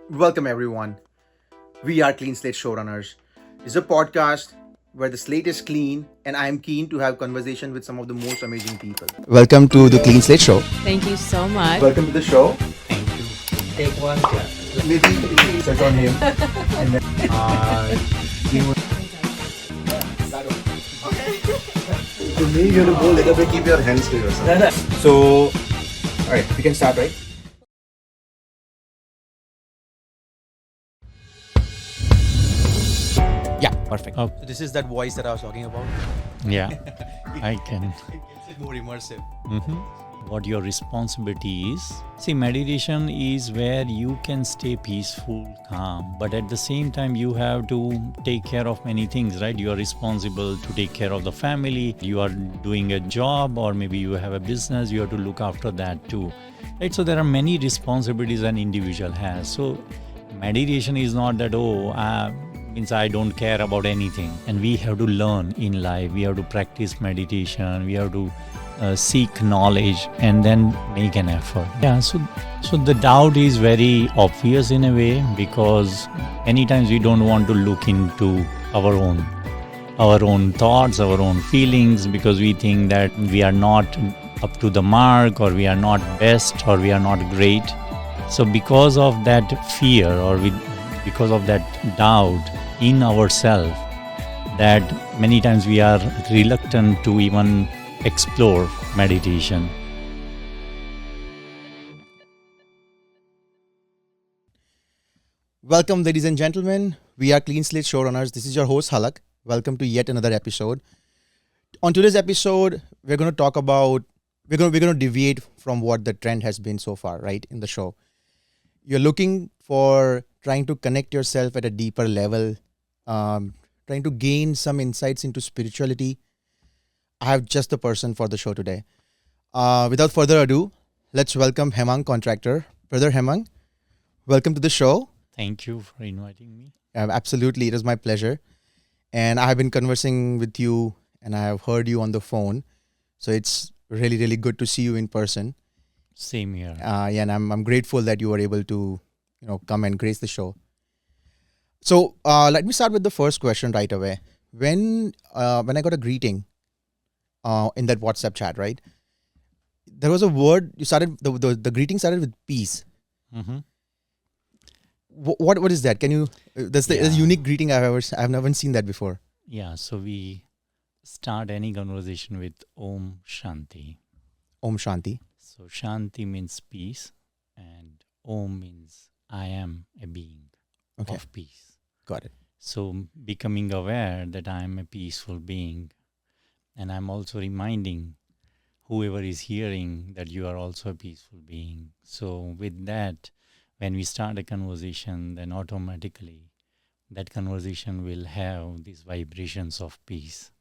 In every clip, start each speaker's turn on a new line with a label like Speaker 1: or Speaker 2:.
Speaker 1: Welcome, everyone. We are Clean Slate Showrunners. This is a podcast where the slate is clean, and I am keen to have conversation with some of the most amazing people. Welcome to the Clean Slate Show.
Speaker 2: Thank you so much.
Speaker 1: Welcome to the show.
Speaker 3: Thank you. Take one.
Speaker 1: Maybe set on him. And then, he would- To me, you have to go a little bit, keep your hands to yourself. So, all right, we can start, right? Yeah, perfect.
Speaker 3: Oh.
Speaker 1: So this is that voice that I was talking about.
Speaker 3: Yeah, I can.
Speaker 1: It makes it more immersive.
Speaker 3: What your responsibility is. See, meditation is where you can stay peaceful, calm, but at the same time, you have to take care of many things, right? You are responsible to take care of the family. You are doing a job, or maybe you have a business. You have to look after that too, right? So there are many responsibilities an individual has. So meditation is not that means I don't care about anything. And we have to learn in life. We have to practice meditation. We have to seek knowledge and then make an effort. Yeah, so the doubt is very obvious in a way, because many times we don't want to look into our own thoughts, our own feelings, because we think that we are not up to the mark, or we are not best, or we are not great. So because of that fear, because of that doubt in ourselves, that many times we are reluctant to even explore meditation.
Speaker 1: Welcome, ladies and gentlemen. We are Clean Slate Showrunners. This is your host, Halak. Welcome to yet another episode. On today's episode, we're going to talk about, we're going to deviate from what the trend has been so far, right, in the show. You're looking for trying to connect yourself at a deeper level, trying to gain some insights into spirituality. I have just the person for the show today. Without further ado, let's welcome Hemang Contractor. Brother Hemang, welcome to the show.
Speaker 3: Thank you for inviting me.
Speaker 1: Absolutely, it is my pleasure. And I have been conversing with you, and I have heard you on the phone. So it's really, really good to see you in person.
Speaker 3: Same here.
Speaker 1: And I'm grateful that you were able to, come and grace the show. So let me start with the first question right away. When I got a greeting in that WhatsApp chat, right? There was a word you started. The greeting started with peace.
Speaker 3: Mm-hmm.
Speaker 1: What is that? Can you? That's the unique greeting I've never seen that before.
Speaker 3: Yeah, so we start any conversation with Om Shanti.
Speaker 1: Om Shanti.
Speaker 3: So Shanti means peace, and Om means I am a being of peace.
Speaker 1: Got it.
Speaker 3: So becoming aware that I am a peaceful being, and I'm also reminding whoever is hearing that you are also a peaceful being. So with that, when we start a conversation, then automatically that conversation will have these vibrations of peace.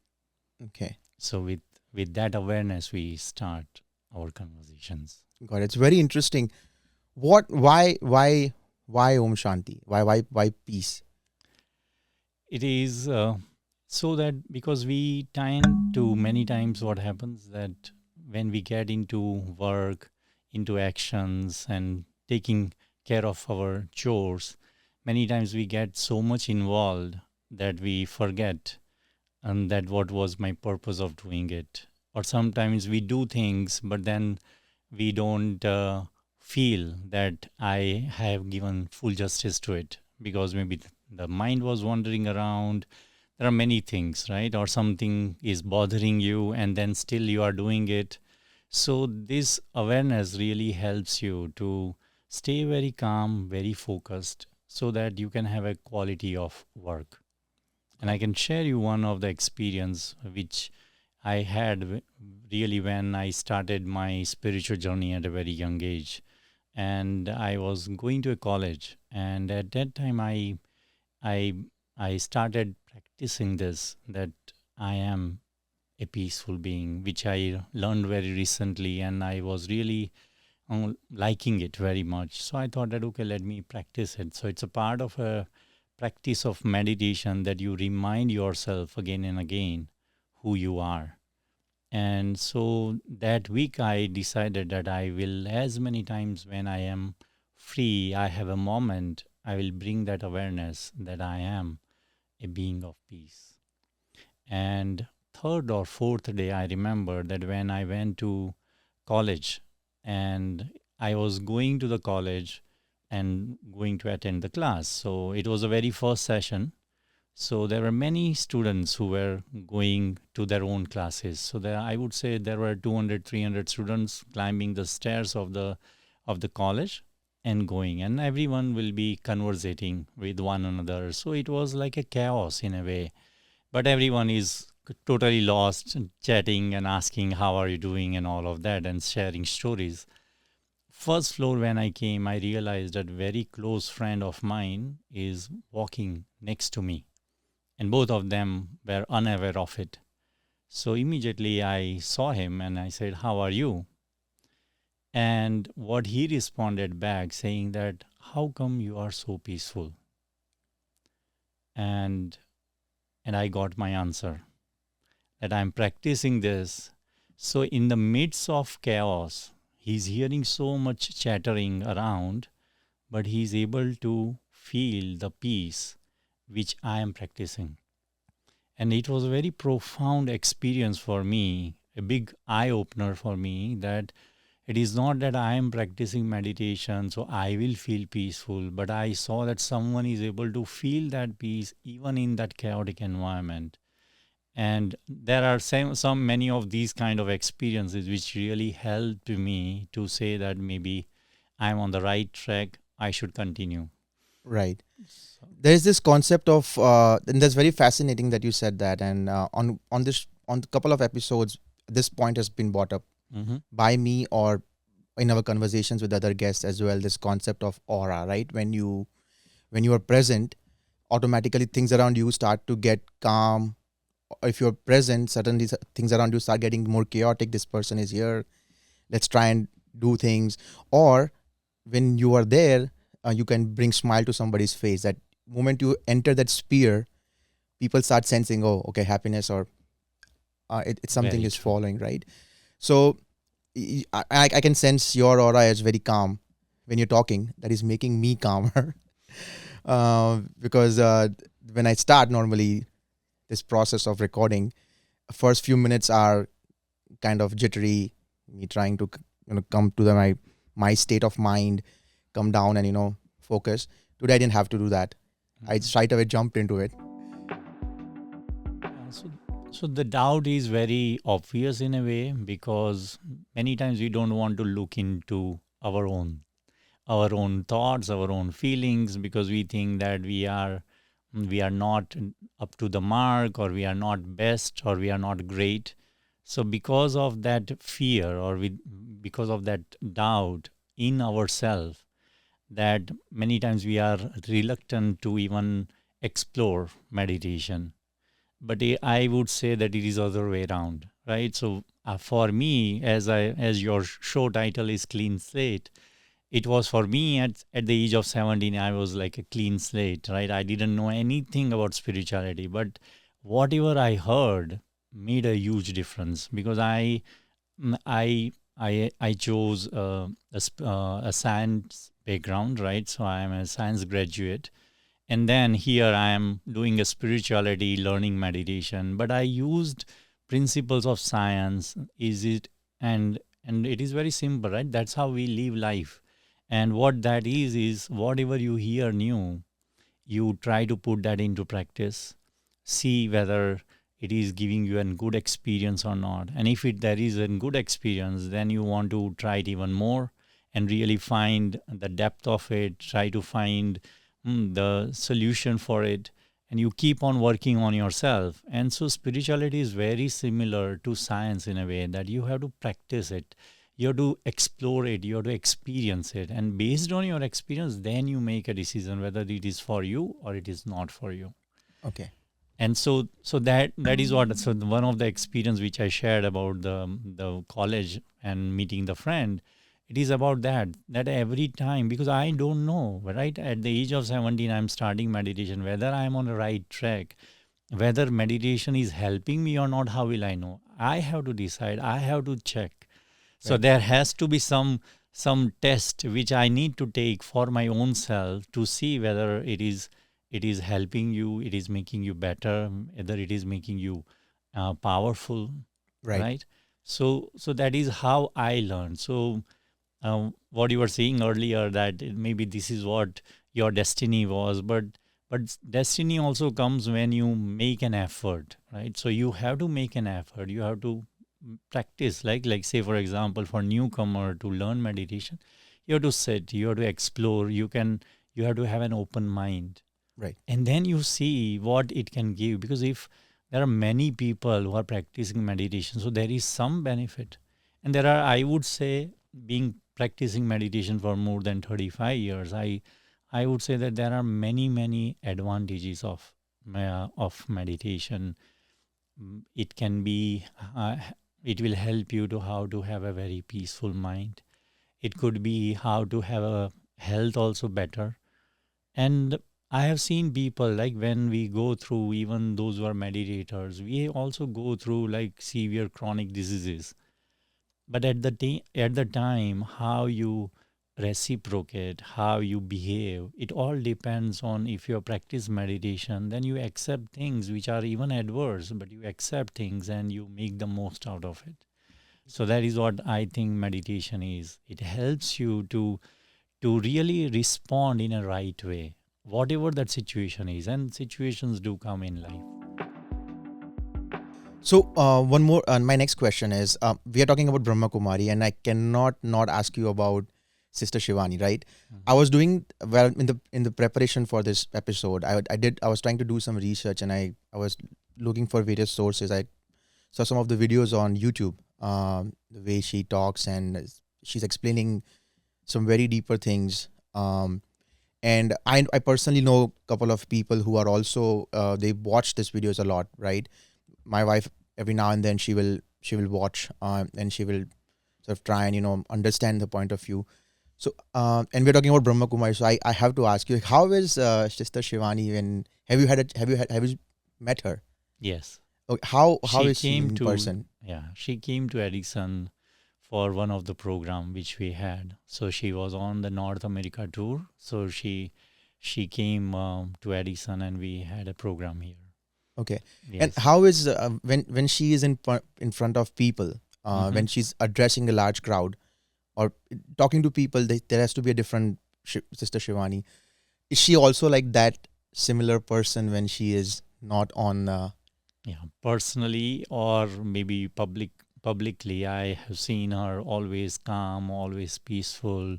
Speaker 1: Okay.
Speaker 3: So with that awareness, we start our conversations.
Speaker 1: Got it. It's very interesting. Why Om Shanti? Why peace?
Speaker 3: It is so that because we tend to, many times what happens that when we get into work, into actions, and taking care of our chores, many times we get so much involved that we forget and that what was my purpose of doing it. Or sometimes we do things, but then we don't feel that I have given full justice to it, because maybe the mind was wandering around. There are many things, right? Or something is bothering you, and then still you are doing it. So this awareness really helps you to stay very calm, very focused, so that you can have a quality of work. And I can share you one of the experience which I had really when I started my spiritual journey at a very young age. And I was going to a college, and at that time I started practicing this, that I am a peaceful being, which I learned very recently, and I was really liking it very much. So I thought that, okay, let me practice it. So it's a part of a practice of meditation, that you remind yourself again and again who you are. And so that week I decided that I will, as many times when I am free, I have a moment, I will bring that awareness that I am a being of peace. And third or fourth day, I remember that when I went to college and I was going to the college and going to attend the class. So it was the very first session. So there were many students who were going to their own classes. So there, I would say there were 200, 300 students climbing the stairs of the college and going, and everyone will be conversating with one another. So it was like a chaos in a way, but everyone is totally lost, chatting and asking how are you doing and all of that and sharing stories. First floor, when I came, I realized that very close friend of mine is walking next to me, and both of them were unaware of it. So immediately I saw him and I said, how are you? And what he responded back saying that, how come you are so peaceful? And and I got my answer that I'm practicing this. So, in the midst of chaos, he's hearing so much chattering around, but he's able to feel the peace which I am practicing. And it was a very profound experience for me, a big eye opener for me, that it is not that I am practicing meditation so I will feel peaceful, but I saw that someone is able to feel that peace even in that chaotic environment. And there are some many of these kind of experiences which really helped me to say that maybe I'm on the right track, I should continue.
Speaker 1: Right.
Speaker 3: So,
Speaker 1: There is this concept of, and that's very fascinating that you said that. And on this, on a couple of episodes, this point has been brought up
Speaker 3: mhm,
Speaker 1: by me or in our conversations with other guests as well. This concept of aura, right? When you are present, automatically things around you start to get calm. If you're present, suddenly things around you start getting more chaotic. This person is here, let's try and do things. Or when you are there, you can bring smile to somebody's face. That moment you enter that sphere, people start sensing, oh, okay, happiness, or it's something
Speaker 3: very
Speaker 1: is
Speaker 3: true.
Speaker 1: following, right? So I can sense your aura is very calm when you're talking. That is making me calmer. Because when I start normally this process of recording, first few minutes are kind of jittery, me trying to come to my state of mind, come down and focus. Today I didn't have to do that. I
Speaker 3: Mhm.
Speaker 1: straight away jumped into it.
Speaker 3: Yeah, so the doubt is very obvious in a way because many times we don't want to look into our own thoughts, our own feelings, because we think that we are not up to the mark, or we are not best, or we are not great. So because of that fear, because of that doubt in ourselves, that many times we are reluctant to even explore meditation. But I would say that it is other way around, right? So for me, as your show title is clean slate, it was for me at the age of 17. I was like a clean slate, right? I didn't know anything about spirituality, but whatever I heard made a huge difference because I chose a science background, right? So I am a science graduate, and then here I am doing a spirituality learning meditation, but I used principles of science. Is it and it is very simple, right? That's how we live life. And what that is whatever you hear new, you try to put that into practice, see whether it is giving you a good experience or not. And if there is a good experience, then you want to try it even more and really find the depth of it, try to find the solution for it, and you keep on working on yourself. And so spirituality is very similar to science in a way that you have to practice it, you have to explore it, you have to experience it, and based on your experience then you make a decision whether it is for you or it is not for you.
Speaker 1: Okay.
Speaker 3: And so that is what, so one of the experience which I shared about the college and meeting the friend, it is about that every time, because I don't know, right? At the age of 17 I'm starting meditation, whether I'm on the right track, whether meditation is helping me or not. How will I know? I have to decide, I have to check. So
Speaker 1: Right.
Speaker 3: there has to be some some test which I need to take for my own self to see whether it is helping you, it is making you better, whether it is making you powerful,
Speaker 1: Right.
Speaker 3: right? So that is how I learned. So what you were saying earlier, that maybe this is what your destiny was, but destiny also comes when you make an effort, right? So you have to make an effort, you have to practice, like say for example, for newcomer to learn meditation, you have to sit, you have to explore, you have to have an open mind,
Speaker 1: Right.
Speaker 3: and then you see what it can give. Because if there are many people who are practicing meditation, so there is some benefit. And there are, I would say, being practicing meditation for more than 35 years, I would say that there are many advantages of meditation. It can be it will help you to how to have a very peaceful mind. It could be how to have a health also better. And I have seen people, like when we go through, even those who are meditators, we also go through like severe chronic diseases. But at the time, how you reciprocate, how you behave, it all depends on. If you practice meditation, then you accept things which are even adverse, but you accept things and you make the most out of it. So that is what I think meditation is. It helps you to really respond in a right way, whatever that situation is. And situations do come in life.
Speaker 1: So one more. My next question is: we are talking about Brahma Kumari, and I cannot not ask you about Sister Shivani, right? I
Speaker 3: Mhm.
Speaker 1: was doing well in the preparation for this episode. I was trying to do some research, and I was looking for various sources. I saw some of the videos on YouTube, the way she talks, and she's explaining some very deeper things. And I personally know a couple of people who are also they watch these videos a lot, right? My wife, every now and then, she will watch, and she will sort of try and understand the point of view. So and we're talking about Brahma Kumari, so I have to ask you, how is Sister Shivani? And have you met her?
Speaker 3: Yes.
Speaker 1: Okay, how
Speaker 3: She
Speaker 1: is she
Speaker 3: came
Speaker 1: in
Speaker 3: to,
Speaker 1: person?
Speaker 3: yeah, she came to Edison for one of the program which we had. So she was on the North America tour. So she came to Edison and we had a program here.
Speaker 1: Okay. And
Speaker 3: Yes.
Speaker 1: how is when she is in front of people,
Speaker 3: Mm-hmm.
Speaker 1: when she's addressing a large crowd or talking to people, there has to be a different Sister Shivani. Is she also like that similar person when she is not on?
Speaker 3: Yeah, personally or maybe publicly, I have seen her always calm, always peaceful,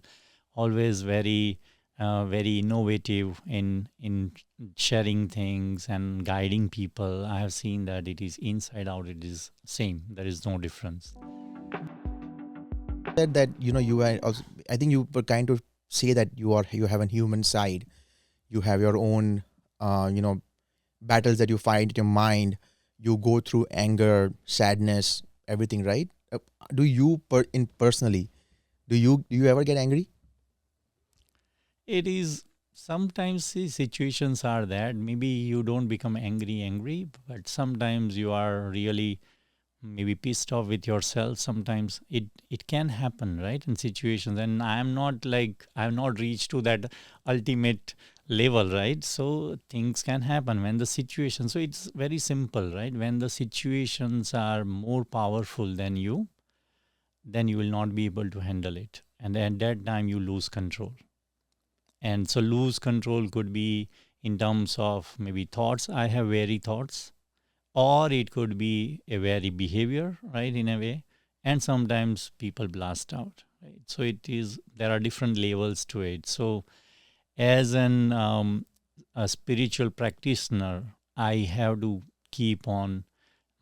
Speaker 3: always very innovative in sharing things and guiding people. I have seen that it is inside out, it is same. There is no difference.
Speaker 1: Said that you are also, I think you were kind of say that you have a human side. You have your own battles that you find in your mind. You go through anger, sadness, everything, right? Do you personally, do you ever get angry?
Speaker 3: It is sometimes the situations are that maybe you don't become angry, but sometimes you are really maybe pissed off with yourself. Sometimes it can happen, right, in situations. And I'm not reached to that ultimate level, right? So things can happen when the situation, so it's very simple, right? When the situations are more powerful than you, then you will not be able to handle it, and at that time you lose control. And so lose control could be in terms of maybe thoughts, I have very thoughts, or it could be a very behavior, right, in a way. And sometimes people blast out, right? So it is, there are different levels to it. So as a spiritual practitioner, I have to keep on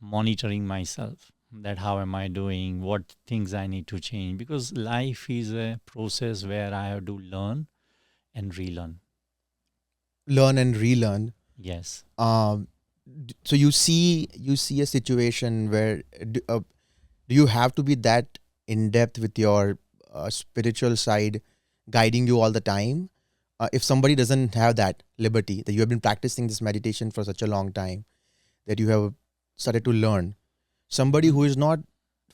Speaker 3: monitoring myself, that how am I doing, what things I need to change, because life is a process where I have to learn and relearn.
Speaker 1: Learn and relearn.
Speaker 3: Yes.
Speaker 1: um so you see a situation where do you have to be that in depth with your spiritual side guiding you all the time? If somebody doesn't have that liberty, that you have been practicing this meditation for such a long time, that you have started to learn, somebody
Speaker 3: Hmm.
Speaker 1: who is not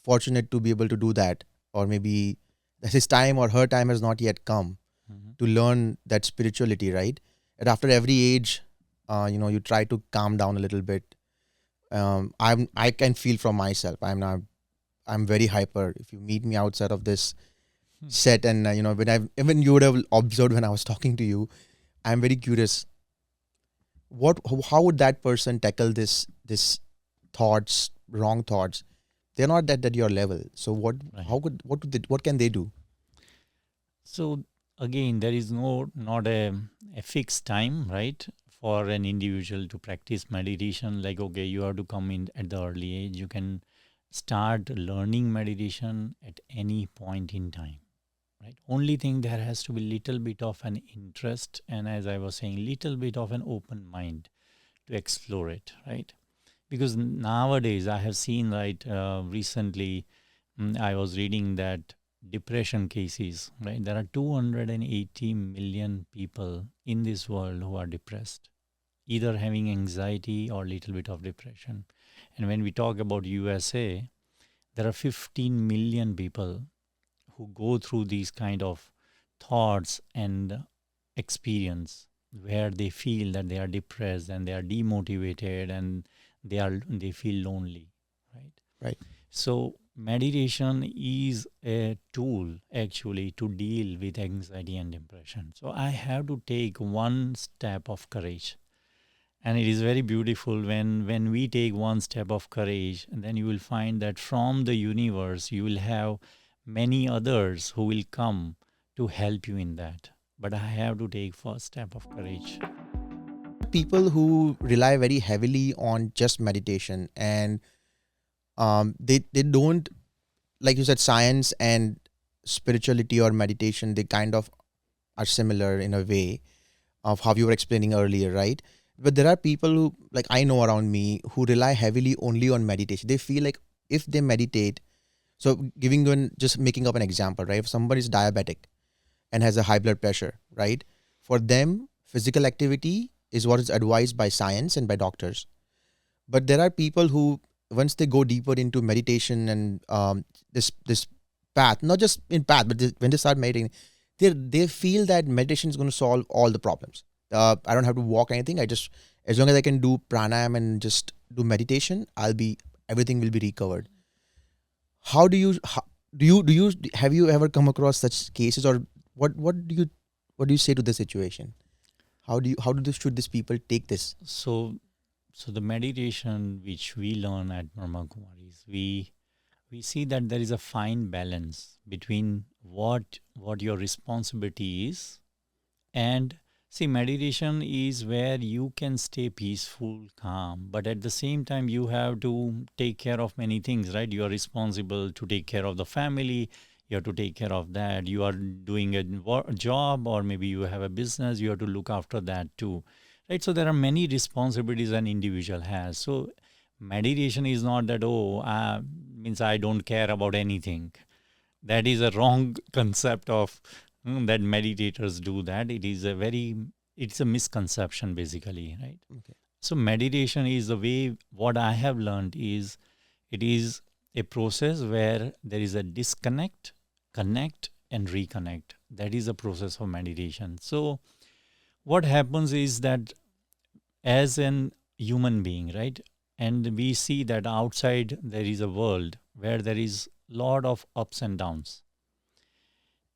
Speaker 1: fortunate to be able to do that, or maybe his time or her time has not yet come
Speaker 3: Mhm.
Speaker 1: to learn that spirituality, right? And after every age, you try to calm down a little bit. I can feel from myself. I'm very hyper. If you meet me outside of this
Speaker 3: Hmm.
Speaker 1: set, and when you would have observed when I was talking to you, I'm very curious. How would that person tackle this thoughts, wrong thoughts? They're not at your level. So
Speaker 3: Right.
Speaker 1: what can they do?
Speaker 3: So again, there is not a fixed time, right, for an individual to practice meditation. Like, okay, you have to come in at the early age. You can start learning meditation at any point in time, right? Only thing, there has to be little bit of an interest, and as I was saying, little bit of an open mind to explore it, right? Because nowadays I have seen, right, recently, I was reading that depression cases, right? There are 280 million people in this world who are depressed, either having anxiety or little bit of depression. And when we talk about USA, there are 15 million people who go through these kind of thoughts and experience, where they feel that they are depressed and they are demotivated and they feel lonely, right?
Speaker 1: Right.
Speaker 3: So meditation is a tool actually to deal with anxiety and depression. So I have to take one step of courage. And it is very beautiful when we take one step of courage, and then you will find that from the universe you will have many others who will come to help you in that. But I have to take first step of courage.
Speaker 1: People who rely very heavily on just meditation, and they don't, like you said, science and spirituality or meditation, they kind of are similar in a way of how you were explaining earlier, right? But there are people who, like I know around me, who rely heavily only on meditation. They feel like if they meditate, so giving you just making up an example, right? If somebody is diabetic and has a high blood pressure, right? For them, physical activity is what is advised by science and by doctors. But there are people who, once they go deeper into meditation and this path, not just in path, but when they start meditating, they feel that meditation is going to solve all the problems. I don't have to walk anything. I just, as long as I can do pranayam and just do meditation, I'll be, everything will be recovered. How do you how, do you have you ever come across such cases, or what do you say to the situation? Should these people take this?
Speaker 3: So so the meditation which we learn at Brahma Kumaris, we see that there is a fine balance between what your responsibility is. And see, meditation is where you can stay peaceful, calm, but at the same time, you have to take care of many things, right? You are responsible to take care of the family. You have to take care of that. You are doing a job, or maybe you have a business. You have to look after that too, right? So there are many responsibilities an individual has. So meditation is not that, oh, means I don't care about anything. That is a wrong concept of that meditators do that. It's a misconception basically, right?
Speaker 1: Okay.
Speaker 3: So meditation is the way, what I have learned is, it is a process where there is a disconnect, connect and reconnect. That is the process of meditation. So what happens is that, as an human being, right, and we see that outside there is a world where there is lot of ups and downs,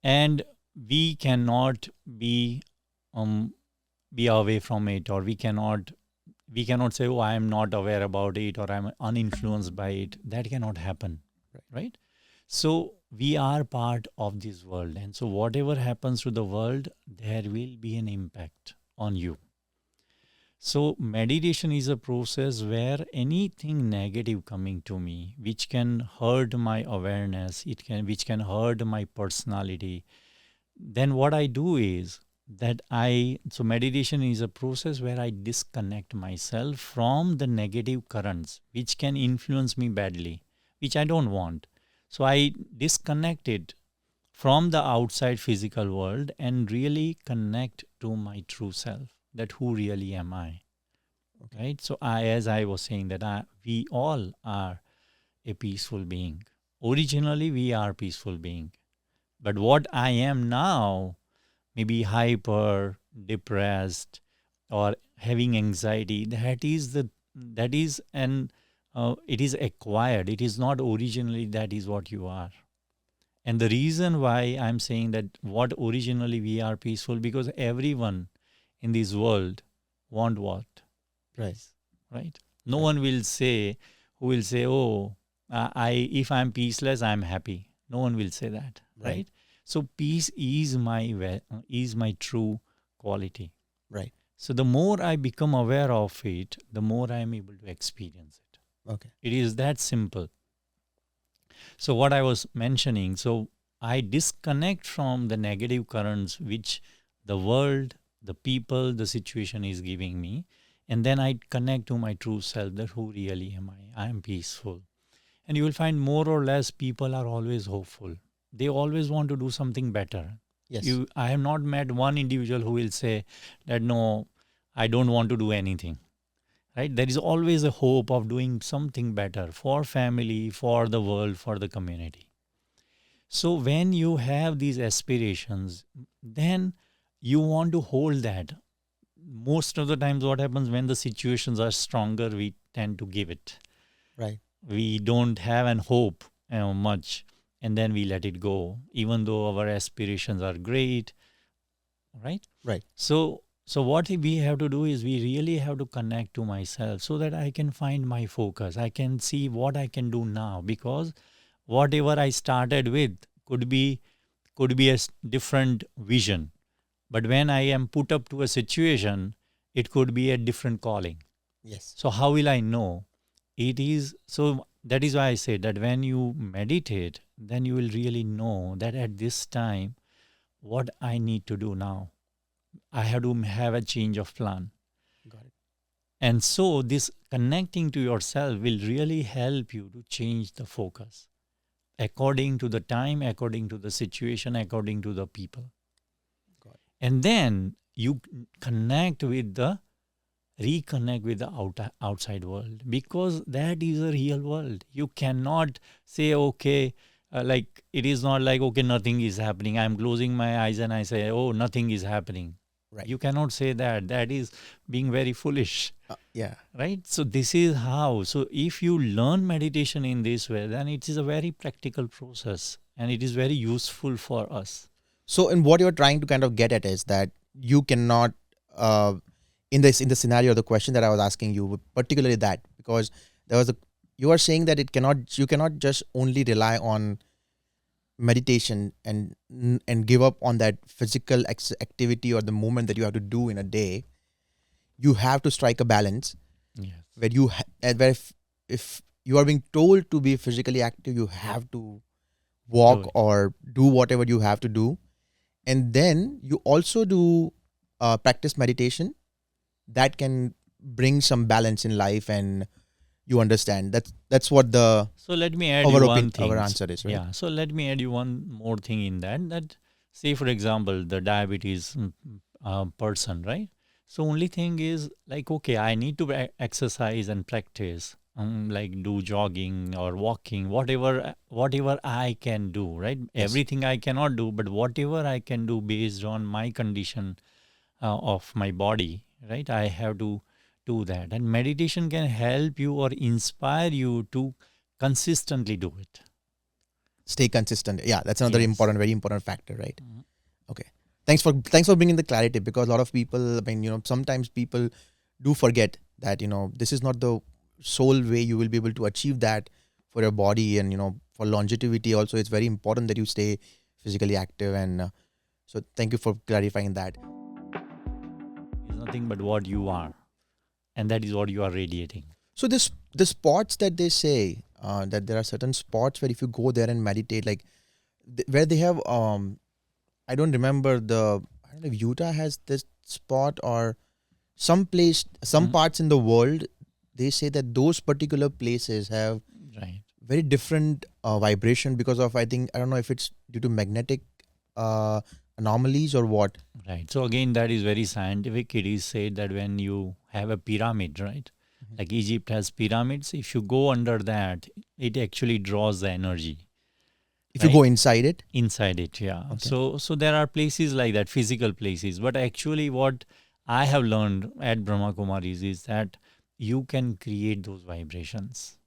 Speaker 3: and we cannot um, be away from it, or we cannot say, oh, I am not aware about it, or I'm uninfluenced by it. That cannot happen,
Speaker 1: Right.
Speaker 3: right? So we are part of this world, and so whatever happens to the world, there will be an impact on you. So meditation is a process where anything negative coming to me, which can hurt my awareness, which can hurt my personality, then what I do is that so meditation is a process where I disconnect myself from the negative currents which can influence me badly, which I don't want. So I disconnect it from the outside physical world and really connect to my true self, that who really am I,
Speaker 1: Okay.
Speaker 3: right? So as I was saying, that we all are a peaceful being. Originally, we are peaceful being, But what I am now, maybe hyper, depressed, or having anxiety, that is an it is acquired. It is not originally that is what you are. And the reason why I'm saying that what originally we are peaceful, because everyone in this world want what?
Speaker 1: Right.
Speaker 3: Peace, right? No
Speaker 1: Right.
Speaker 3: one will say, who will say, oh, if I'm peaceless, I'm happy. No one will say that,
Speaker 1: Right.
Speaker 3: right? So peace is my true quality.
Speaker 1: Right.
Speaker 3: So the more I become aware of it, the more I am able to experience it.
Speaker 1: Okay.
Speaker 3: It is that simple. So what I was mentioning, so I disconnect from the negative currents which the world, the people, the situation is giving me, and then I connect to my true self, that who really am I? I am peaceful. And you will find more or less people are always hopeful. They always want to do something better.
Speaker 1: Yes.
Speaker 3: I have not met one individual who will say that no, I don't want to do anything. Right? There is always a hope of doing something better for family, for the world, for the community. So when you have these aspirations, then you want to hold that. Most of the times, what happens when the situations are stronger, we tend to give it.
Speaker 1: Right.
Speaker 3: We don't have an hope much, and then we let it go, even though our aspirations are great, right?
Speaker 1: Right.
Speaker 3: So what we have to do is we really have to connect to myself so that I can find my focus. I can see what I can do now, because whatever I started with could be a different vision. But when I am put up to a situation, it could be a different calling.
Speaker 1: Yes.
Speaker 3: So how will I know? It is so that is why I say that when you meditate, then you will really know that at this time, what I need to do now. I have to have a change of plan.
Speaker 1: Got it.
Speaker 3: And so this connecting to yourself will really help you to change the focus according to the time, according to the situation, according to the people.
Speaker 1: Got it.
Speaker 3: And then you connect with the reconnect with the outside world, because that is a real world. You cannot say, okay, like it is not like, okay, nothing is happening. I'm closing my eyes and I say, oh, nothing is happening.
Speaker 1: Right.
Speaker 3: You cannot say that. That is being very foolish,
Speaker 1: Yeah.
Speaker 3: right? So this is how. So if you learn meditation in this way, then it is a very practical process and it is very useful for us.
Speaker 1: So, and what you're trying to kind of get at is that you cannot, uh, in the scenario, the question that I was asking you, particularly that because there was a, you are saying that you cannot just only rely on meditation and give up on that physical activity or the movement that you have to do in a day. You have to strike a balance
Speaker 3: Yes.
Speaker 1: where where if you are being told to be physically active, you have to
Speaker 3: Do
Speaker 1: walk
Speaker 3: it.
Speaker 1: or do whatever you have to do, and then you also do practice meditation that can bring some balance in life, and you understand that's what the
Speaker 3: So let me add you one
Speaker 1: our
Speaker 3: thing.
Speaker 1: answer is, right?
Speaker 3: Yeah. So let me add you one more thing in that. That say for example the diabetes person, right? So only thing is like, okay, I need to exercise and practice, like do jogging or walking, whatever I can do, right?
Speaker 1: Yes.
Speaker 3: Everything I cannot do, but whatever I can do based on my condition of my body, right? I have to do that. And meditation can help you or inspire you to consistently do it.
Speaker 1: Stay consistent. Yeah, that's another
Speaker 3: Yes.
Speaker 1: very important factor, right?
Speaker 3: Mhm.
Speaker 1: Okay. Thanks for bringing the clarity, because a lot of people, I mean, sometimes people do forget that this is not the sole way you will be able to achieve that for your body, and for longevity also it's very important that you stay physically active, and so thank you for clarifying that.
Speaker 3: It's nothing but what you are, and that is what you are radiating.
Speaker 1: So this the spots that they say, that there are certain spots where if you go there and meditate, like where they have, I don't remember I don't know if Utah has this spot, or some
Speaker 3: Mhm.
Speaker 1: parts in the world, they say that those particular places have
Speaker 3: Right.
Speaker 1: very different vibration, because of, I don't know if it's due to magnetic uh, anomalies or what.
Speaker 3: Right. So again, that is very scientific. It is said that when you have a pyramid, right?
Speaker 1: Mhm.
Speaker 3: Like Egypt has pyramids. If you go under that, it actually draws the energy.
Speaker 1: If you go
Speaker 3: right?
Speaker 1: inside it.
Speaker 3: Inside it, yeah.
Speaker 1: Okay.
Speaker 3: So there are places like that, physical places. But actually, what I have learned at Brahma Kumaris is that you can create those vibrations,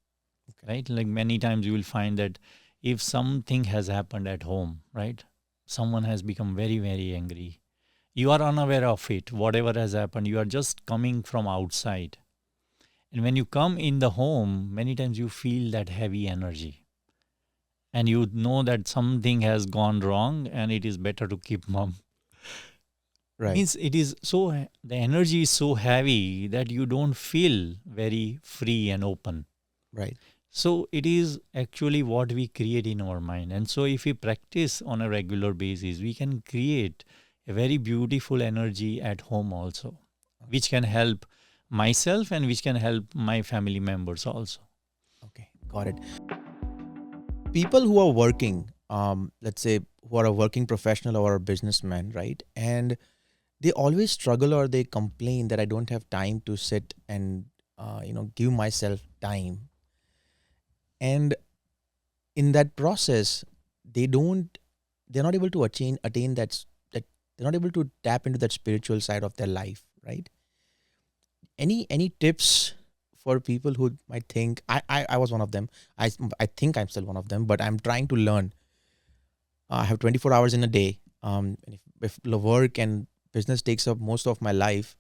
Speaker 1: Okay.
Speaker 3: right? Like many times you will find that if something has happened at home, right? Someone has become very, very angry. You are unaware of it. Whatever has happened, you are just coming from outside. And when you come in the home, many times you feel that heavy energy. And you know that something has gone wrong and it is better to keep mum.
Speaker 1: Right.
Speaker 3: Means it is so, the energy is so heavy that you don't feel very free and open.
Speaker 1: Right.
Speaker 3: So it is actually what we create in our mind. And so if we practice on a regular basis, we can create a very beautiful energy at home also, which can help myself and which can help my family members also.
Speaker 1: Okay. Got it. People who are working, let's say who are a working professional or a businessman, right? And they always struggle or they complain that I don't have time to sit and give myself time. And in that process, they don't they're not able to attain that they're not able to tap into that spiritual side of their life, right? Any tips for people who might think I was one of them. I think I'm still one of them, but I'm trying to learn. I have 24 hours in a day. And if the work and business takes up most of my life,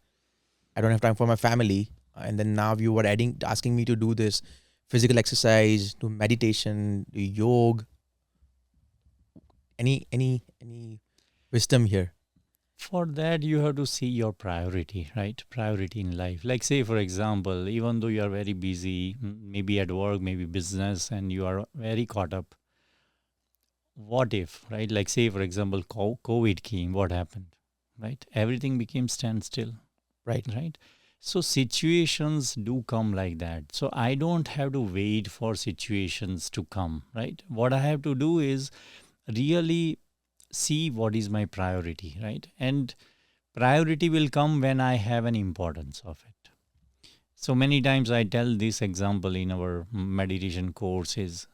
Speaker 1: I don't have time for my family. And then now you were asking me to do this physical exercise, do meditation, do yoga. Any wisdom here?
Speaker 3: For that, you have to see your priority, right? Priority in life. Like, say, for example, even though you are very busy, maybe at work, maybe business, and you are very caught up, what if, right? Like, say, for example, COVID came, what happened, right? Everything became standstill,
Speaker 1: Right.
Speaker 3: right? So, situations do come like that. So, I don't have to wait for situations to come, right? What I have to do is really see what is my priority, right? And priority will come when I have an importance of it. So many times I tell this example in our meditation courses,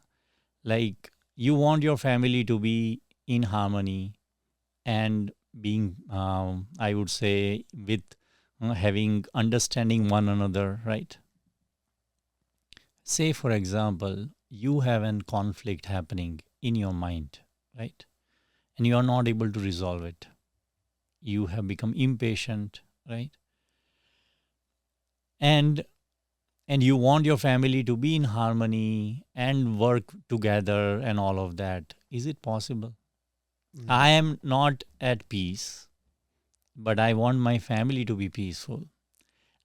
Speaker 3: like you want your family to be in harmony and being, I would say, with having understanding one another, right? Say, for example, you have a conflict happening in your mind, right? And you are not able to resolve it. You have become impatient, right? And you want your family to be in harmony and work together and all of that. Is it possible? I
Speaker 1: No.
Speaker 3: am not at peace, but I want my family to be peaceful.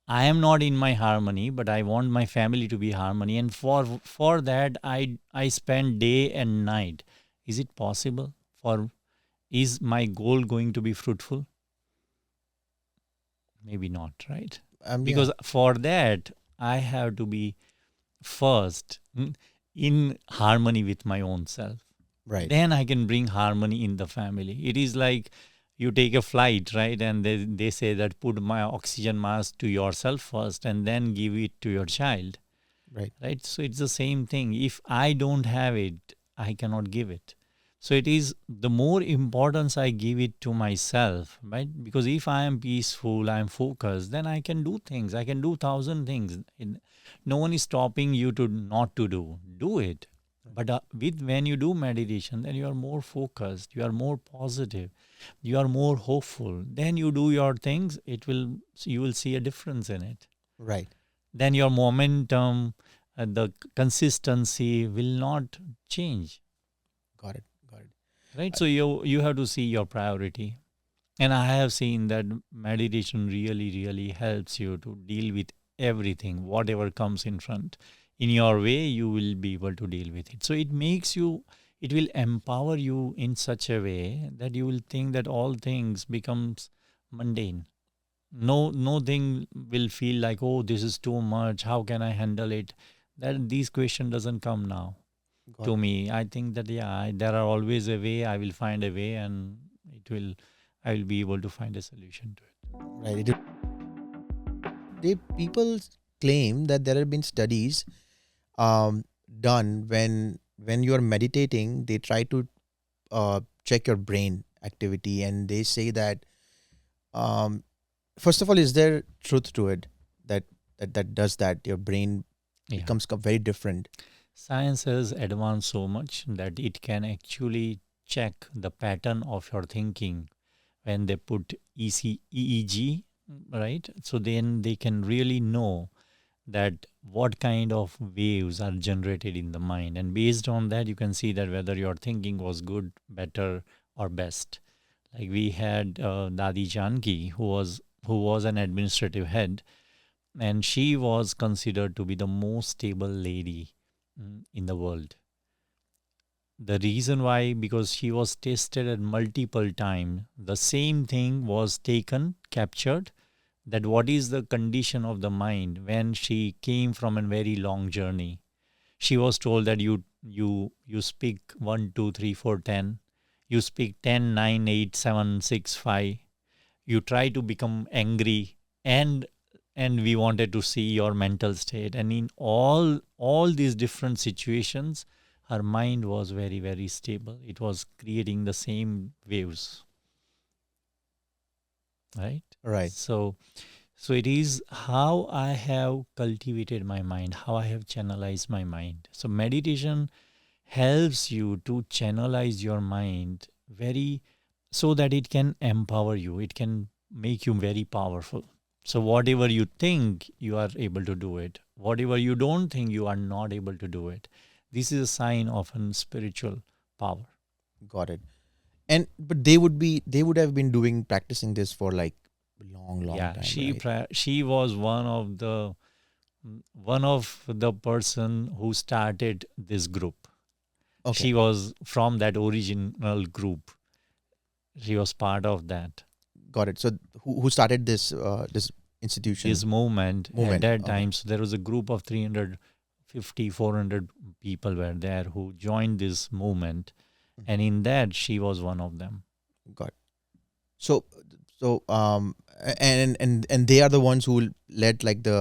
Speaker 3: I am not in my harmony, but I want my family to be harmony, and for that I spend day and night. Is it possible? For Is my goal going to be fruitful? Maybe not, right?
Speaker 1: Yeah.
Speaker 3: Because for that I have to be first in harmony with my own self.
Speaker 1: Right.
Speaker 3: Then I can bring harmony in the family. It is like you take a flight, right? And they say that put my oxygen mask to yourself first and then give it to your child,
Speaker 1: Right.
Speaker 3: right? So it's the same thing. If I don't have it, I cannot give it. So it is the more importance I give it to myself, right? Because if I am peaceful, I am focused, then I can do things. I can do thousand things. No one is stopping you to not to do. Do it. But with when you do meditation, then you are more focused. You are more positive. You are more hopeful. Then you do your things. You will see a difference in it.
Speaker 1: Right.
Speaker 3: Then your momentum, the consistency will not change,
Speaker 1: Got it. Got it.
Speaker 3: right?
Speaker 1: Uh,
Speaker 3: So you have to see your priority. And I have seen that meditation really helps you to deal with everything, whatever comes in front in your way, you will be able to deal with it. So it will empower you in such a way that you will think that all things becomes mundane. No thing will feel like, oh, this is too much, how can I handle it. That these question doesn't come now
Speaker 1: got
Speaker 3: to
Speaker 1: it.
Speaker 3: me. I think that, yeah, there are always a way. I will find a way, and it will I will be able to find a solution to it.
Speaker 1: Right. People claim that there have been studies done when when you are meditating, they try to check your brain activity, and they say that, um, first of all, is there truth to it, that that does that? Your brain
Speaker 3: Yeah.
Speaker 1: becomes very different.
Speaker 3: Science has advanced so much that it can actually check the pattern of your thinking when they put EEG, right? So then they can really know that what kind of waves are generated in the mind. And based on that, you can see that whether your thinking was good, better, or best. Like we had Dadi Janki, who was an administrative head, and she was considered to be the most stable lady in the world. The reason why, because she was tested at multiple times, the same thing was taken, captured, that what is the condition of the mind when she came from a very long journey. She was told that you speak 1 2 3 4 10, you speak 10 9 8 7 6 5, you try to become angry, and we wanted to see your mental state, and in all these different situations her mind was very very stable. It was creating the same waves, right?
Speaker 1: Right.
Speaker 3: So it is how I have cultivated my mind, how I have channelized my mind. So meditation helps you to channelize your mind very, so that it can empower you, it can make you very powerful. So whatever you think, you are able to do it. Whatever you don't think, you are not able to do it. This is a sign of a spiritual power.
Speaker 1: Got it. And but they would have been doing practicing this for like long
Speaker 3: Yeah,
Speaker 1: time,
Speaker 3: she
Speaker 1: right?
Speaker 3: she was one of the person who started this group.
Speaker 1: Okay,
Speaker 3: She was from that original group. She was part of that.
Speaker 1: got it. So who started this this institution
Speaker 3: This movement at
Speaker 1: movement?
Speaker 3: that
Speaker 1: Okay,
Speaker 3: time, so there was a group of 350, 400 people were there who joined this movement,
Speaker 1: mhm,
Speaker 3: and in that she was one of them.
Speaker 1: got it. So and they are the ones who led like the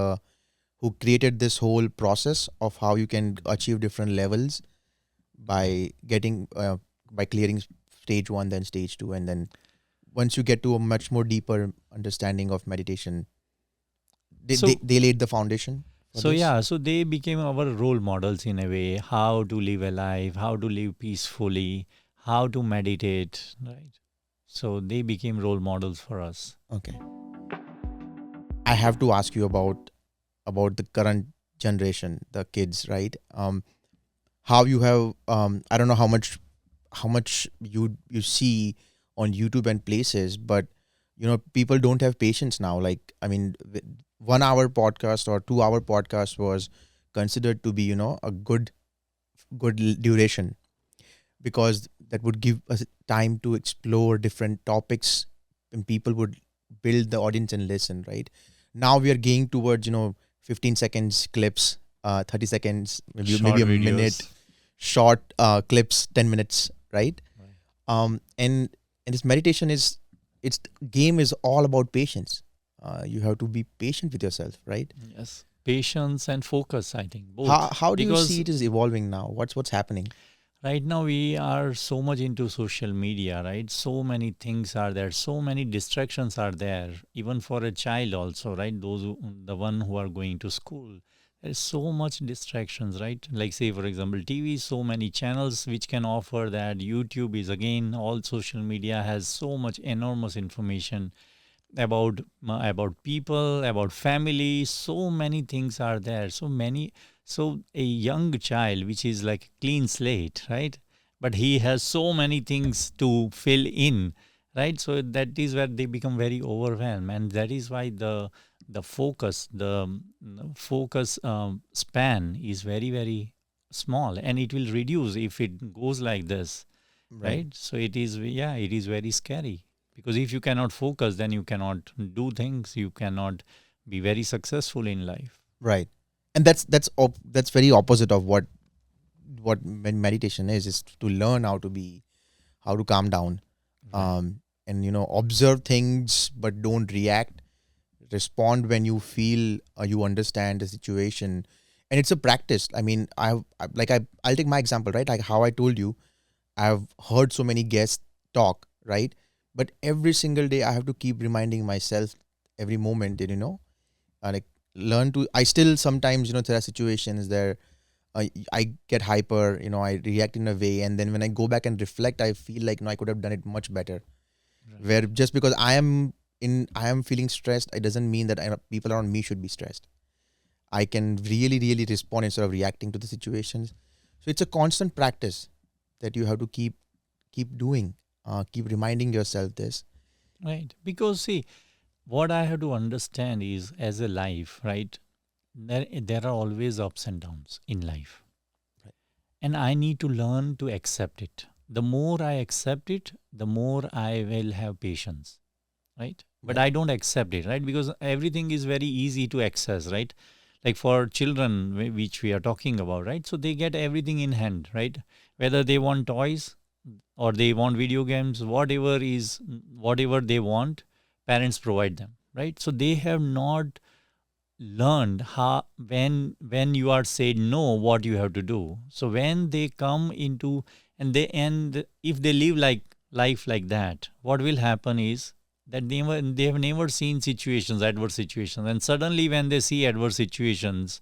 Speaker 1: who created this whole process of how you can achieve different levels by getting by clearing stage one, then stage two, and then once you get to a much more deeper understanding of meditation,
Speaker 3: so
Speaker 1: they laid the foundation for
Speaker 3: so
Speaker 1: this.
Speaker 3: yeah, so they became our role models in a way, how to live a life, how to live peacefully, how to meditate, right? So they became role models for us.
Speaker 1: Okay, I have to ask you about the current generation, the kids, right? How you have I don't know how much you see on YouTube and places, but people don't have patience now. Like, I mean, 1 hour podcast or 2 hour podcast was considered to be a good duration, because that would give us time to explore different topics, and people would build the audience and listen, right? Now we are going towards 15 seconds clips, 30 seconds, maybe
Speaker 3: Short
Speaker 1: a minute,
Speaker 3: videos.
Speaker 1: short clips, 10 minutes, right?
Speaker 3: Right.
Speaker 1: And this meditation is, its game is all about patience. You have to be patient with yourself, right?
Speaker 3: Yes. Patience and focus, I think, both.
Speaker 1: How do you see
Speaker 3: Because
Speaker 1: it is evolving now? What's happening?
Speaker 3: right now we are so much into social media, right? So many things are there, so many distractions are there, even for a child also, right? The one who are going to school. There's so much distractions, right? Like say for example, TV, so many channels which can offer that. YouTube is again, all social media has so much enormous information about people, about family. So many things are there, so many. So a young child which is like a clean slate, right? But he has so many things to fill in, right? So that is where they become very overwhelmed, and that is why the focus span is very very small, and it will reduce if it goes like this,
Speaker 1: Right.
Speaker 3: right? So it is, yeah, it is very scary, because if you cannot focus, then you cannot do things, you cannot be very successful in life.
Speaker 1: Right. And that's very opposite of what meditation is to learn how to calm down,
Speaker 3: Right.
Speaker 1: and observe things but don't react, respond when you feel, you understand the situation, and it's a practice. I mean, I'll take my example, right? Like how I told you, I've heard so many guests talk, right? But every single day I have to keep reminding myself every moment that, like learn to. I still sometimes, there are situations there. I get hyper, I react in a way, and then when I go back and reflect, I feel like, I could have done it much better.
Speaker 3: Right.
Speaker 1: Where just because I am feeling stressed, it doesn't mean that people around me should be stressed. I can really, really respond instead of reacting to the situations. So it's a constant practice that you have to keep doing, keep reminding yourself this.
Speaker 3: Right. Because see, what I have to understand is as a life, right? There are always ups and downs in life.
Speaker 1: Right.
Speaker 3: And I need to learn to accept it. The more I accept it, the more I will have patience, right? But
Speaker 1: Right.
Speaker 3: I don't accept it, right? Because everything is very easy to access, right? Like for children, which we are talking about, right? So they get everything in hand, right? Whether they want toys or they want video games, whatever they want, parents provide them, right? So they have not learned how when you are said no what you have to do. So when they come into and if they live like life like that, what will happen is that they have never seen situations, adverse situations, and suddenly when they see adverse situations,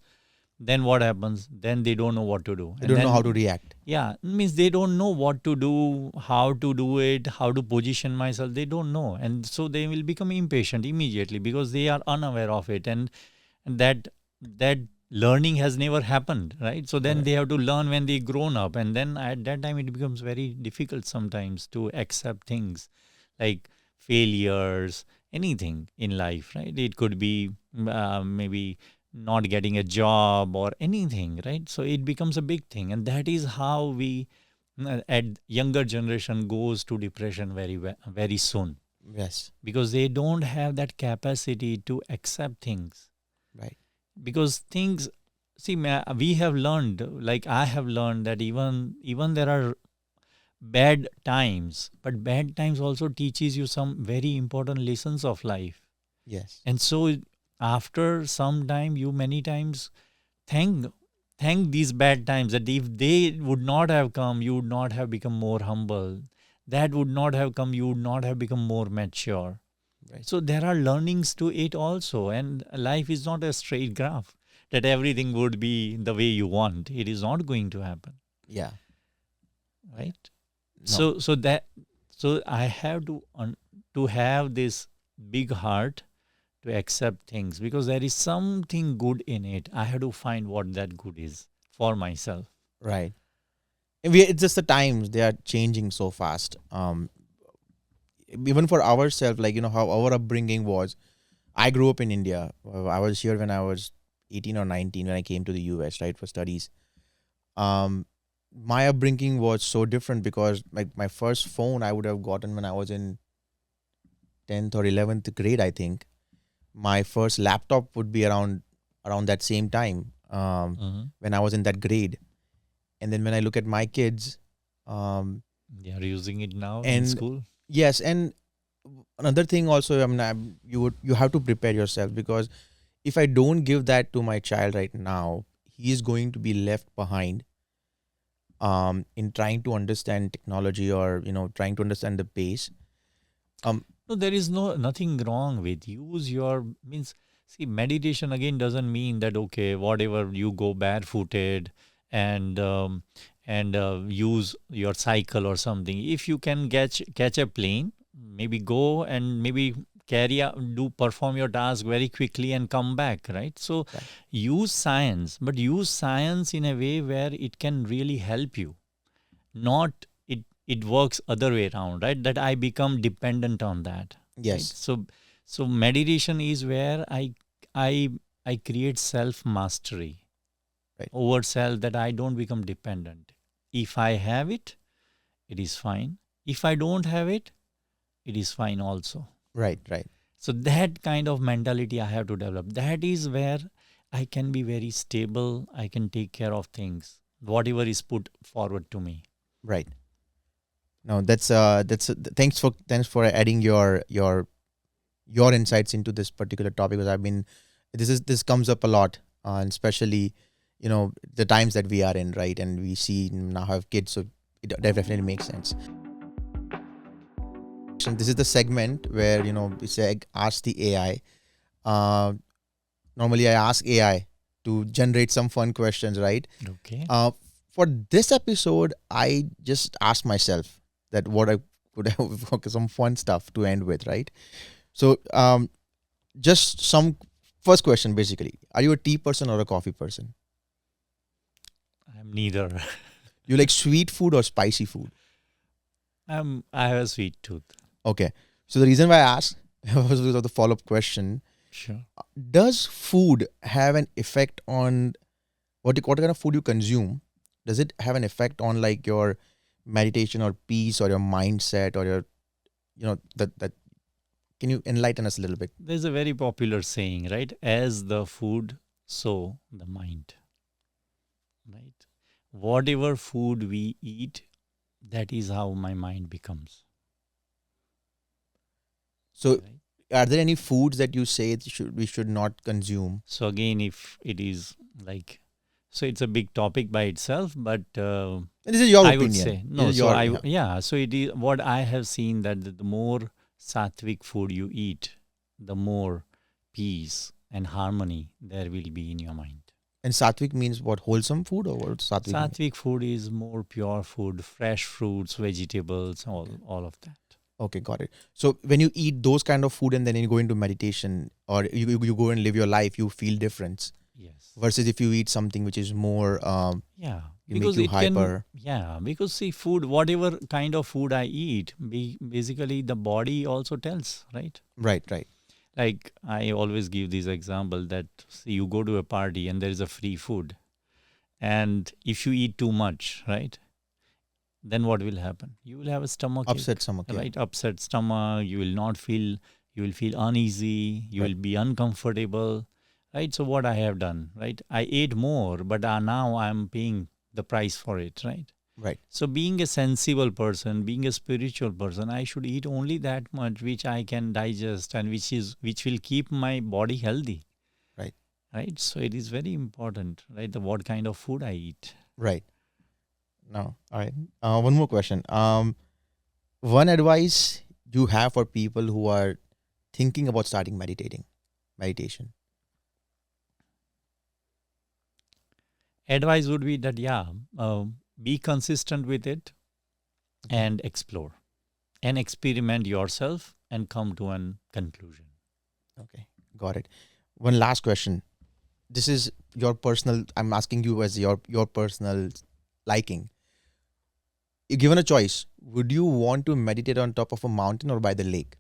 Speaker 3: then what happens? Then they don't know what to do,
Speaker 1: They
Speaker 3: and
Speaker 1: don't know how to
Speaker 3: then
Speaker 1: react.
Speaker 3: yeah, means they don't know what to do, how to do it, how to position myself. They don't know, and so they will become impatient immediately because they are unaware of it, and that learning has never happened, right? So then
Speaker 1: Right.
Speaker 3: they have to learn when they grown up, and then at that time it becomes very difficult sometimes to accept things like failures, anything in life, right? It could be maybe not getting a job or anything, right? So it becomes a big thing, and that is how we at younger generation goes to depression very soon,
Speaker 1: Yes.
Speaker 3: because they don't have that capacity to accept things.
Speaker 1: Right.
Speaker 3: Because things, see, we have learned, like I have learned, that even there are bad times, but bad times also teaches you some very important lessons of life.
Speaker 1: Yes.
Speaker 3: And so after some time, you many times thank thank these bad times, that if they would not have come, you would not have become more humble. That would not have come, you would not have become more mature.
Speaker 1: Right.
Speaker 3: So there are learnings to it also, and life is not a straight graph that everything would be the way you want. It is not going to happen,
Speaker 1: Yeah. Yeah.
Speaker 3: right?
Speaker 1: No.
Speaker 3: So I have to have this big heart to accept things, because there is something good in it. I have to find what that good is for myself.
Speaker 1: Right. It's just the times they are changing so fast. Even for ourselves, like how our upbringing was. I grew up in India. I was here when I was 18 or 19 when I came to the US, right, for studies. Um, my upbringing was so different because like my first phone I would have gotten when I was in 10th or 11th grade, I think. My first laptop would be around that same time,
Speaker 3: Mhm.
Speaker 1: when I was in that grade. And then when I look at my kids, um,
Speaker 3: They are using it now in
Speaker 1: and
Speaker 3: school.
Speaker 1: yes, and another thing also, I mean, you have to prepare yourself because if I don't give that to my child right now, he is going to be left behind, in trying to understand technology or trying to understand the pace. Um,
Speaker 3: No, there is nothing wrong with use your means. See, meditation again doesn't mean that okay, whatever you go barefooted and use your cycle or something. If you can catch a plane, maybe go and maybe carry out, do perform your task very quickly and come back, right? So
Speaker 1: right.
Speaker 3: use science, but use science in a way where it can really help you, not it works other way around, right? That I become dependent on that, right?
Speaker 1: Yes.
Speaker 3: So meditation is where i I create self mastery
Speaker 1: Right.
Speaker 3: over self, that I don't become dependent. If I have it, it is fine. If I don't have it, it is fine also.
Speaker 1: Right. Right.
Speaker 3: So that kind of mentality I have to develop. That is where I can be very stable. I can take care of things, whatever is put forward to me.
Speaker 1: Right. No, thanks for adding your insights into this particular topic because this comes up a lot, and especially the times that we are in, right? And we see now have kids, so it definitely makes sense. And this is the segment where we say ask the AI. Uh, Normally, I ask AI to generate some fun questions, right?
Speaker 3: Okay.
Speaker 1: Uh, for this episode, I just asked myself that what I could have okay, some fun stuff to end with, right? So, just some first question basically: are you a tea person or a coffee person?
Speaker 3: I'm neither.
Speaker 1: You like sweet food or spicy food?
Speaker 3: I have a sweet tooth.
Speaker 1: Okay. So the reason why I asked was because of the follow up question:
Speaker 3: Sure.
Speaker 1: does food have an effect on what kind of food you consume? Does it have an effect on like your meditation or peace or your mindset or your that can you enlighten us a little bit?
Speaker 3: There's a very popular saying, right? As the food, so the mind. Right? Whatever food we eat, that is how my mind becomes.
Speaker 1: So
Speaker 3: Right?
Speaker 1: are there any foods that you say we should not consume?
Speaker 3: So again, if it is like, so it's a big topic by itself, but
Speaker 1: And this is your
Speaker 3: I would
Speaker 1: opinion.
Speaker 3: say
Speaker 1: This
Speaker 3: no.
Speaker 1: is
Speaker 3: So
Speaker 1: your yeah.
Speaker 3: yeah. So it is what I have seen that the more sattvic food you eat, the more peace and harmony there will be in your mind.
Speaker 1: And sattvic means what? Wholesome food or what sattvic mean?
Speaker 3: Sattvic food is more pure food, fresh fruits, vegetables, all of that.
Speaker 1: Okay, got it. So when you eat those kind of food and then you go into meditation or you go and live your life, you feel difference
Speaker 3: Yes.
Speaker 1: versus if you eat something which is more
Speaker 3: Yeah.
Speaker 1: you make
Speaker 3: Because
Speaker 1: you
Speaker 3: it can,
Speaker 1: hyper.
Speaker 3: yeah. Because see, food, whatever kind of food I eat, basically the body also tells, right?
Speaker 1: Right, right.
Speaker 3: Like I always give this example that see, you go to a party and there is a free food, and if you eat too much, right, then what will happen? You will have a stomach
Speaker 1: Upset
Speaker 3: ache,
Speaker 1: stomach, yeah.
Speaker 3: right? Upset stomach. You will not feel. You will feel uneasy. You
Speaker 1: Right.
Speaker 3: will be uncomfortable, right? So what I have done, right? I ate more, but now I'm paying the price for it, right?
Speaker 1: Right.
Speaker 3: So being a sensible person, being a spiritual person, I should eat only that much which I can digest and which will keep my body healthy.
Speaker 1: Right.
Speaker 3: Right. So it is very important, right? The what kind of food I eat.
Speaker 1: Right. No. All right. One more question. One advice you have for people who are thinking about starting meditation.
Speaker 3: Advice would be that be consistent with it and explore and experiment yourself and come to an conclusion.
Speaker 1: Okay, got it. One last question. This is your personal. I'm asking you as your personal liking. If given a choice, would you want to meditate on top of a mountain or by the lake?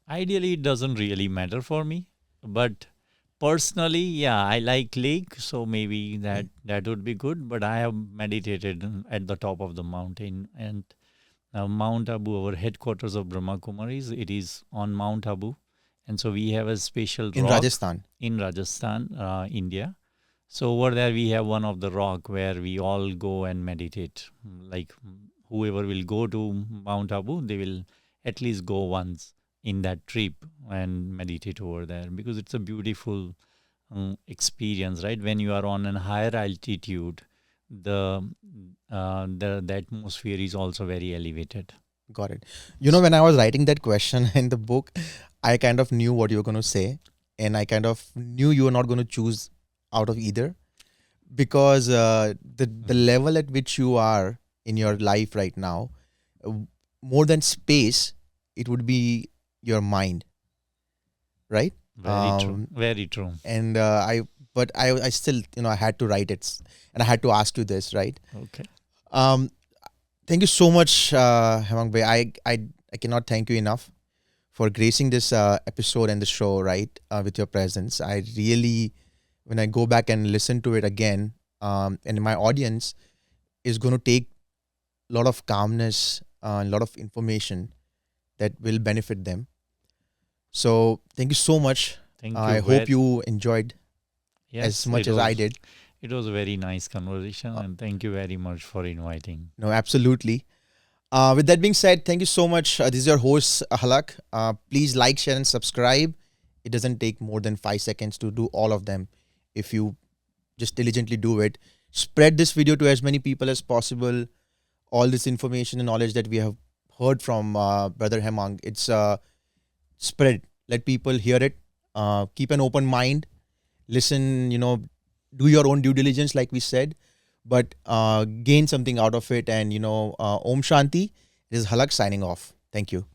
Speaker 3: Ideally, it doesn't really matter for me, but personally, yeah, I like lake, so maybe
Speaker 1: Okay.
Speaker 3: that would be good. But I have meditated at the top of the mountain, and Mount Abu, our headquarters of Brahma Kumaris, it is on Mount Abu, and so we have a special
Speaker 1: In
Speaker 3: rock
Speaker 1: Rajasthan.
Speaker 3: in Rajasthan, India. So over there we have one of the rock where we all go and meditate. Like whoever will go to Mount Abu, they will at least go once in that trip and meditate over there because it's a beautiful experience, right? When you are on a higher altitude, the the atmosphere is also very elevated.
Speaker 1: Got it. When I was writing that question in the book, I kind of knew what you were going to say, and I kind of knew you were not going to choose out of either because the level at which you are in your life right now, uh, more than space, it would be your mind, right?
Speaker 3: Very true.
Speaker 1: Um,
Speaker 3: Very true.
Speaker 1: and I still I had to write it, and I had to ask you this, right?
Speaker 3: Okay.
Speaker 1: Um, Thank you so much, Hemang Bhai. I cannot thank you enough for gracing this episode and the show, right, with your presence. I really, when I go back and listen to it again, and my audience is going to take a lot of calmness, a lot of information that will benefit them. So thank you so much.
Speaker 3: Thank
Speaker 1: I
Speaker 3: you.
Speaker 1: hope you enjoyed as
Speaker 3: Yes,
Speaker 1: much as I did.
Speaker 3: it was a very nice conversation,
Speaker 1: Uh,
Speaker 3: and thank you very much for inviting.
Speaker 1: no, absolutely. With that being said, thank you so much. This is your host, Halak. Please like, share, and subscribe. It doesn't take more than 5 seconds to do all of them. if you just diligently do it. Spread this video to as many people as possible. All this information and knowledge that we have heard from Brother Hemang, it's spread. Let people hear it. Keep an open mind. Listen, do your own due diligence, like we said, but gain something out of it. And, Om Shanti. This is Halak signing off. Thank you.